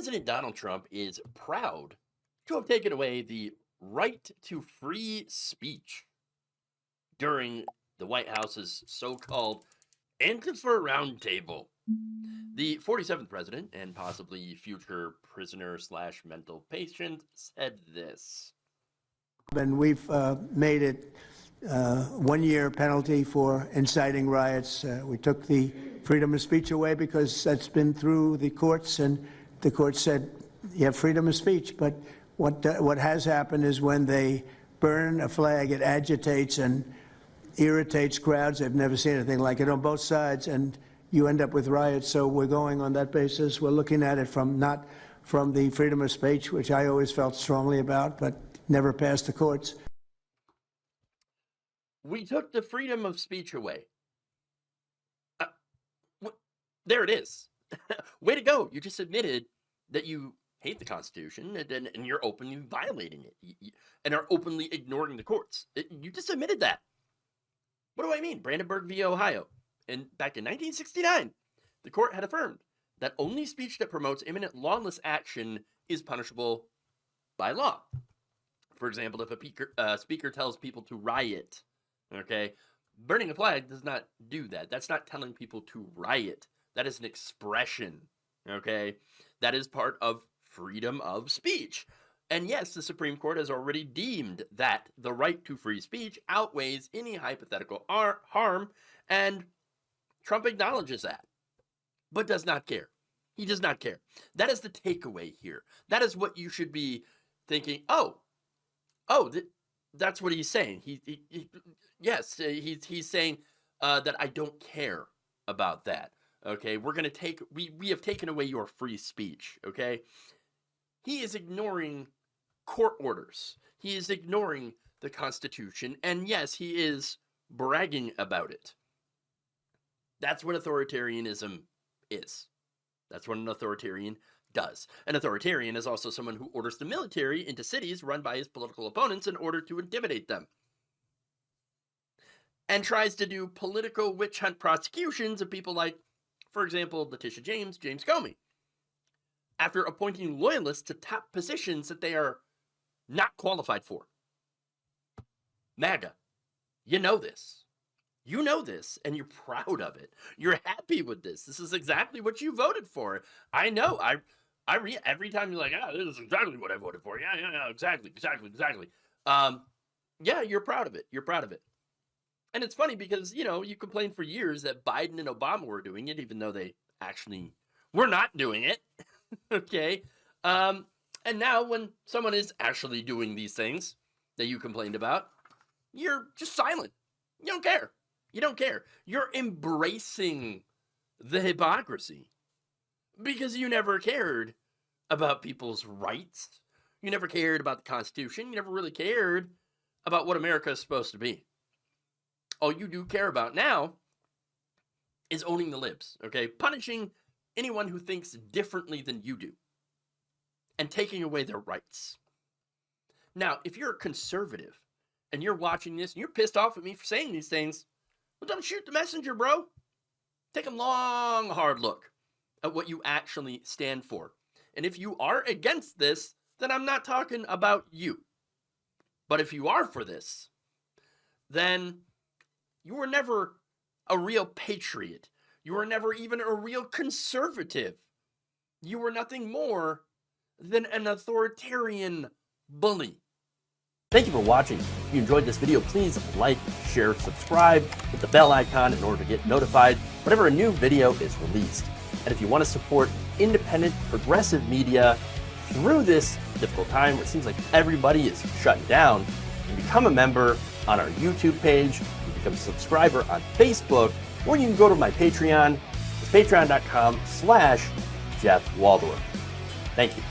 President Donald Trump is proud to have taken away the right to free speech during the White House's so-called antifa roundtable. The 47th president and possibly future prisoner / mental patient said this. And we've made it 1 year penalty for inciting riots. We took the freedom of speech away because that's been through the courts, and the court said you have freedom of speech. But what has happened is when they burn a flag, it agitates and irritates crowds. They've never seen anything like it on both sides, and you end up with riots. So we're going on that basis. We're looking at it not from the freedom of speech, which I always felt strongly about, but never passed the courts. We took the freedom of speech away. There it is. Way to go. You just admitted that you hate the Constitution and you're openly violating it and are openly ignoring the courts. You just admitted that. What do I mean? Brandenburg v. Ohio. And back in 1969, the court had affirmed that only speech that promotes imminent lawless action is punishable by law. For example, if a speaker tells people to riot, okay, burning a flag does not do that. That's not telling people to riot. That is an expression, okay? That is part of freedom of speech. And yes, the Supreme Court has already deemed that the right to free speech outweighs any hypothetical harm, and Trump acknowledges that, but does not care. He does not care. That is the takeaway here. That is what you should be thinking, that's what he's saying. He's saying that I don't care about that. Okay, we have taken away your free speech. Okay, he is ignoring court orders. He is ignoring the Constitution, and yes, he is bragging about it. That's what authoritarianism is. That's what an authoritarian does. An authoritarian is also someone who orders the military into cities run by his political opponents in order to intimidate them, and tries to do political witch hunt prosecutions of people like, for example, Letitia James Comey, after appointing loyalists to top positions that they are not qualified for. MAGA, you know this. You know this, and you're proud of it. You're happy with this. This is exactly what you voted for. I know. I read every time you're like, this is exactly what I voted for. Yeah, exactly. Yeah, you're proud of it. You're proud of it. And it's funny because, you complained for years that Biden and Obama were doing it, even though they actually were not doing it. Okay. And now when someone is actually doing these things that you complained about, you're just silent. You don't care. You don't care. You're embracing the hypocrisy because you never cared about people's rights. You never cared about the Constitution. You never really cared about what America is supposed to be. All you do care about now is owning the libs, okay? Punishing anyone who thinks differently than you do and taking away their rights. Now, if you're a conservative and you're watching this and you're pissed off at me for saying these things, well, don't shoot the messenger, bro. Take a long, hard look at what you actually stand for. And if you are against this, then I'm not talking about you. But if you are for this, then you were never a real patriot. You were never even a real conservative. You were nothing more than an authoritarian bully. Thank you for watching. If you enjoyed this video, please like, share, subscribe, hit the bell icon in order to get notified whenever a new video is released. And if you want to support independent, progressive media through this difficult time where it seems like everybody is shutting down, you can become a member on our YouTube page, you can become a subscriber on Facebook, or you can go to my Patreon. It's patreon.com/Jeff Waldorf. Thank you.